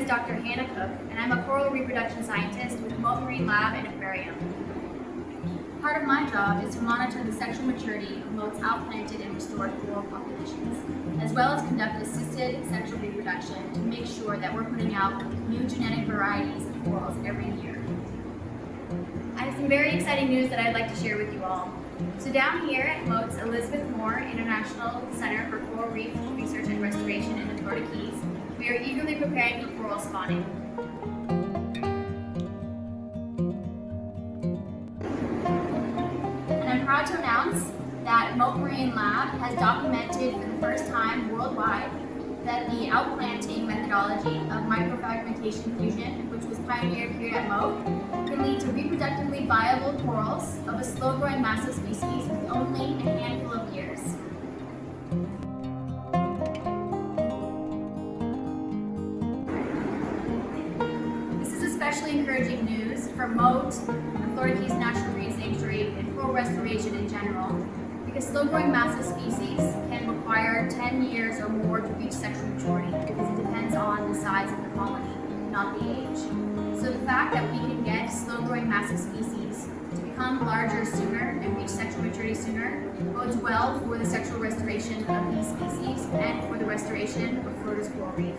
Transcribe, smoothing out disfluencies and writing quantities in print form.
Dr. Hannah Cook, and I'm a coral reproduction scientist with Mote Marine Lab and Aquarium. Part of my job is to monitor the sexual maturity of Mote's outplanted and restored coral populations, as well as conduct assisted sexual reproduction to make sure that we're putting out new genetic varieties of corals every year. I have some very exciting news that I'd like to share with you all. So down here at Mote's Elizabeth Moore International Center for Coral Reef Research and Restoration in the Florida Keys, we are eagerly preparing for coral spawning. And I'm proud to announce that Mote Marine Lab has documented for the first time worldwide that the outplanting methodology of microfragmentation fusion, which was pioneered here at Mote, can lead to reproductively viable corals of a slow-growing massive species with only a handful of years. This is especially encouraging news for Mote, the Florida Keys National Marine Sanctuary, and coral restoration in general, because slow-growing massive species can require 10 years or more to reach sexual maturity because it depends on the size of the colony, not the age. So the fact that we can get slow-growing massive species to become larger sooner and reach sexual maturity sooner bodes well for the sexual restoration of these species and for the restoration of Florida's coral reef.